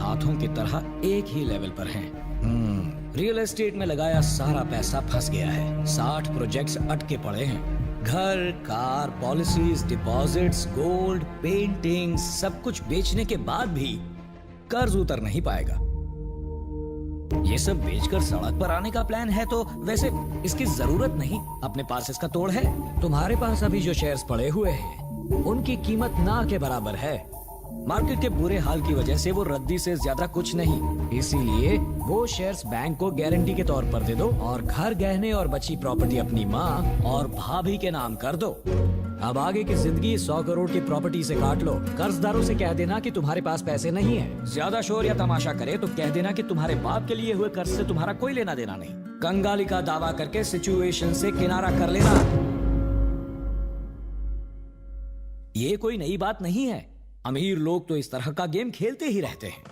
हाथों की तरह एक ही लेवल पर हैं। रियल एस्टेट में लगाया सारा पैसा फंस गया है। 60 प्रोजेक्ट्स अटके पड़े हैं। घर, car, policies, deposits, gold, painting, सब कुछ बेचने के बाद भी कर्ज उतर नहीं पाएगा। ये सब बेचकर सड़क पर आने का प्लान है तो वैसे इसकी जरूरत नहीं। अपने पास इसका तोड़ है। तुम्हारे पास अभी जो शेयर्स पड़े हुए हैं उनकी कीमत ना के बराबर है। मार्केट के बुरे हाल की वजह से वो रद्दी से ज्यादा कुछ नहीं। इसीलिए वो शेयर्स बैंक को गारंटी के तौर पर दे दो और घर, गहने और बची प्रॉपर्टी अपनी माँ और भाभी के नाम कर दो। अब आगे की जिंदगी 100 करोड़ की प्रॉपर्टी से काट लो। कर्जदारों से कह देना कि तुम्हारे पास पैसे नहीं है। ज्यादा शोर या तमाशा करे तो कह देना कि तुम्हारे बाप के लिए हुए कर्ज से तुम्हारा कोई लेना देना नहीं। कंगाली का दावा करके सिचुएशन से किनारा कर लेना। ये कोई नई बात नहीं है। अमीर लोग तो इस तरह का गेम खेलते ही रहते हैं।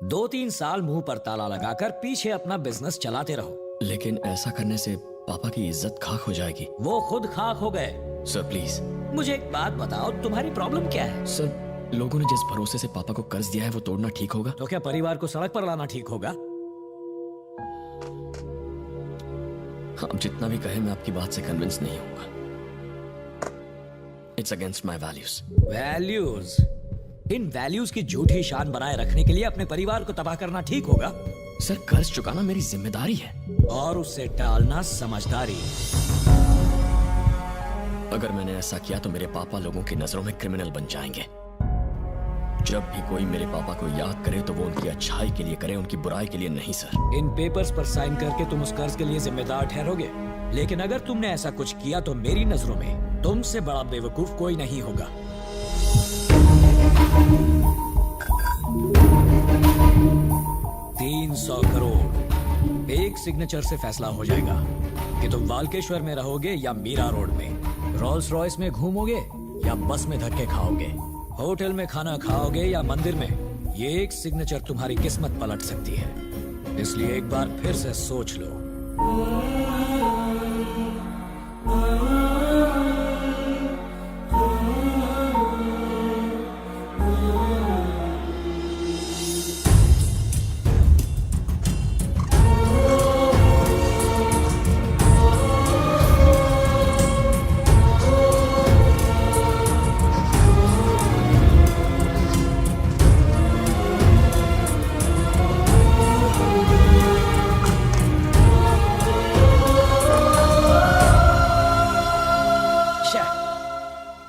2-3 साल मुंह पर ताला लगाकर पीछे अपना बिजनेस चलाते रहो। लेकिन ऐसा करने से पापा की इज्जत खाक हो जाएगी। वो खुद खाक हो गए। Sir please. मुझे एक बात बताओ, तुम्हारी प्रॉब्लम क्या है? सर, लोगों ने जिस भरोसे से पापा को कर्ज दिया है वो तोड़ना ठीक होगा? तो क्या परिवार को सड़क पर लाना ठीक होगा? आप जितना भी कहें मैं आपकी बात से कन्विंस नहीं होऊंगा। It's against my values. Values? In values की झूठी शान बनाए रखने के लिए अपने परिवार को तबाह करना ठीक होगा? सर, कर्ज चुकाना मेरी जिम्मेदारी है और उससे टालना समझदारी। अगर मैंने ऐसा किया तो मेरे पापा लोगों की नजरों में क्रिमिनल बन जाएंगे। जब भी कोई मेरे पापा को याद करे तो वो उनकी अच्छाई के लिए करे, उनकी बुराई के लिए नहीं। सर, इन पेपर्स पर साइन करके तुम उस कर्ज के लिए जिम्मेदार ठहरोगे, लेकिन अगर तुमने ऐसा कुछ किया तो मेरी नजरों में तुमसे बड़ा बेवकूफ कोई नहीं होगा। $300 करोड़ एक सिग्नेचर से फैसला हो जाएगा कि तुम वाल्केश्वर में रहोगे या मीरा रोड में, रोल्स रॉयस में घूमोगे या बस में धक्के खाओगे, होटल में खाना खाओगे या मंदिर में। ये एक सिग्नेचर तुम्हारी किस्मत पलट सकती है। इसलिए एक बार फिर से सोच लो।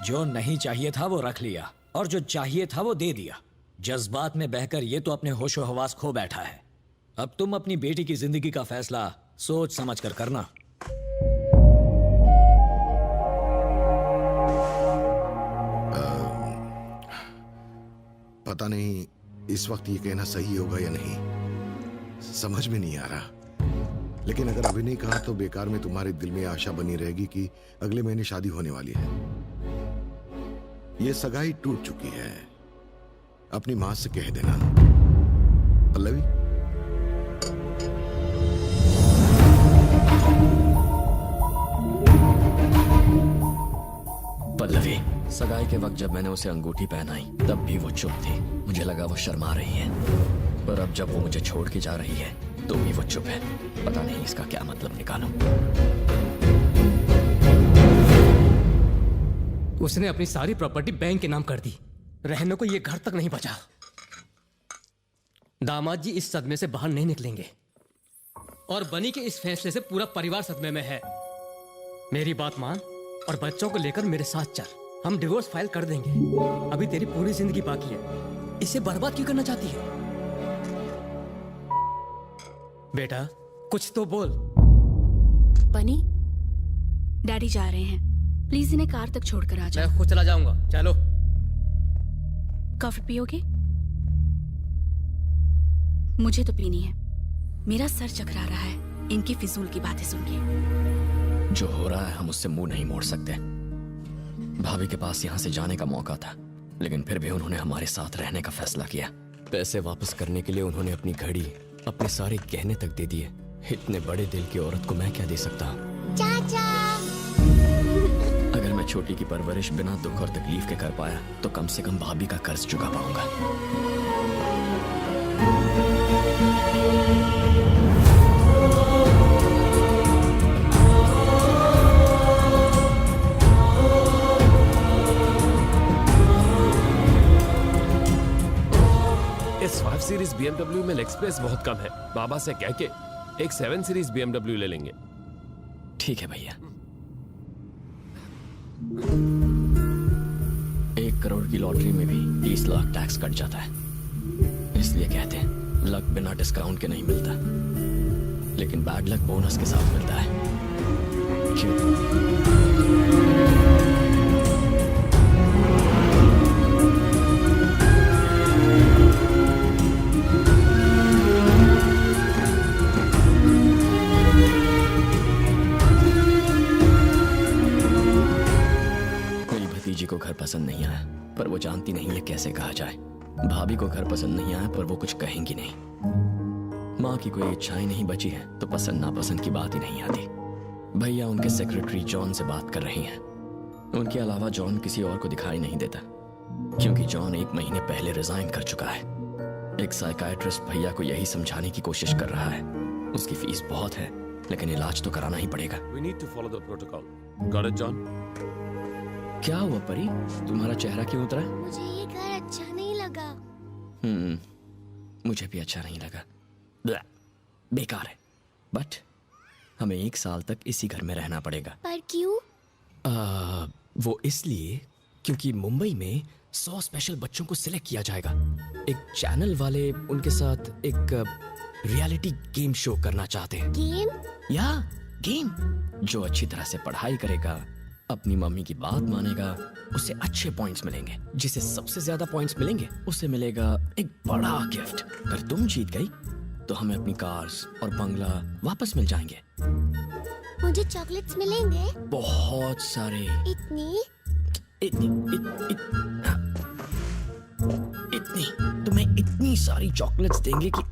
जो नहीं चाहिए था वो रख लिया और जो चाहिए था वो दे दिया। जज्बात में बहकर ये तो अपने होशो हवास खो बैठा है। अब तुम अपनी बेटी की जिंदगी का फैसला सोच समझ कर करना। पता नहीं इस वक्त ये कहना सही होगा या नहीं, समझ में नहीं आ रहा। लेकिन अगर अभी नहीं कहा तो बेकार में तुम्हारे दिल में आशा बनी रहेगी कि अगले महीने शादी होने वाली है। ये सगाई टूट चुकी है। अपनी मां से कह देना। पल्लवी, पल्लवी, सगाई के वक्त जब मैंने उसे अंगूठी पहनाई तब भी वो चुप थी। मुझे लगा वो शर्मा रही है, पर अब जब वो मुझे छोड़ के जा रही है तो भी वो चुप है। पता नहीं इसका क्या मतलब निकालूं। उसने अपनी सारी प्रॉपर्टी बैंक के नाम कर दी। रहने को ये घर तक नहीं बचा। दामाद जी इस सदमे से बाहर नहीं निकलेंगे और बनी के इस फैसले से पूरा परिवार सदमे में है। मेरी बात मान और बच्चों को लेकर मेरे साथ चल। हम डिवोर्स फाइल कर देंगे। अभी तेरी पूरी जिंदगी बाकी है। इसे बर्बाद क्यों करना चाहती है? बेटा कुछ तो बोल। बनी, डैडी जा रहे हैं, प्लीज इन्हें कार तक छोड़कर आ जाओ। मैं खुद चला जाऊंगा। चलो। कॉफी पियोगे? मुझे तो पीनी है। मेरा सर चकरा रहा है इनकी फिजूल की बातें सुन के। जो हो रहा है हम उससे मुंह नहीं मोड़ सकते। भाभी के पास यहाँ से जाने का मौका था, लेकिन फिर भी उन्होंने हमारे साथ रहने का फैसला किया। पैसे वापस करने के लिए उन्होंने अपनी घड़ी, अपने सारे गहने तक दे दिए। इतने बड़े दिल की औरत को मैं क्या दे सकता हूँ? चाचा, अगर मैं छोटी की परवरिश बिना दुख और तकलीफ के कर पाया तो कम से कम भाभी का कर्ज चुका पाऊंगा। इस 5 सीरीज BMW में लेग स्पेस बहुत कम है। बाबा से कह के एक 7 सीरीज BMW ले लेंगे। ठीक है भैया। 1 करोड़ की लॉटरी में भी 30 लाख टैक्स कट जाता है। इसलिए कहते हैं लक बिना डिस्काउंट के नहीं मिलता, लेकिन बैड लक बोनस के साथ मिलता है। क्यों? मेरी भतीजी को घर पसंद नहीं आया, पर वो जानती नहीं है कैसे कहा जाए। भाभी को घर पसंद नहीं आया, पर वो कुछ कहेंगी नहीं। माँ की कोई इच्छाएं नहीं बची है, तो पसंद नापसंद की बात ही नहीं आती। भैया उनके सेक्रेटरी जॉन से बात कर रही हैं। उनके अलावा जॉन किसी और को दिखाई नहीं देता, क्योंकि जॉन 1 महीने पहले रिजाइन कर चुका है। एक साइकाइट्रिस्ट भैया को यही समझाने की कोशिश कर रहा है। उसकी फीस बहुत है, लेकिन इलाज तो कराना ही पड़ेगा। We need to follow the protocol. Got it, John? क्या हुआ परी, तुम्हारा चेहरा क्यों उतरा? मुझे ये घर अच्छा नहीं लगा। मुझे भी अच्छा नहीं लगा। ब्लैह, बेकार है। बट हमें 1 साल तक इसी घर में रहना पड़ेगा। पर क्यों? वो इसलिए क्योंकि मुंबई में 100 स्पेशल बच्चों को सिलेक्ट किया जाएगा। एक चैनल वाले उनके साथ एक रियलिटी गेम शो करना चाहते हैं। गेम? या गेम जो अच्छी तरह से पढ़ाई करेगा, अपनी मम्मी की बात मानेगा, उसे अच्छे पॉइंट्स मिलेंगे। जिसे सबसे ज्यादा पॉइंट्स मिलेंगे उसे मिलेगा एक बड़ा गिफ्ट। अगर तुम जीत गई तो हमें अपनी कार्स और बंगला वापस मिल जाएंगे। मुझे चॉकलेट्स मिलेंगे? बहुत सारे। इतनी? इतनी तुम्हें इतनी सारी चॉकलेट्स देंगे कि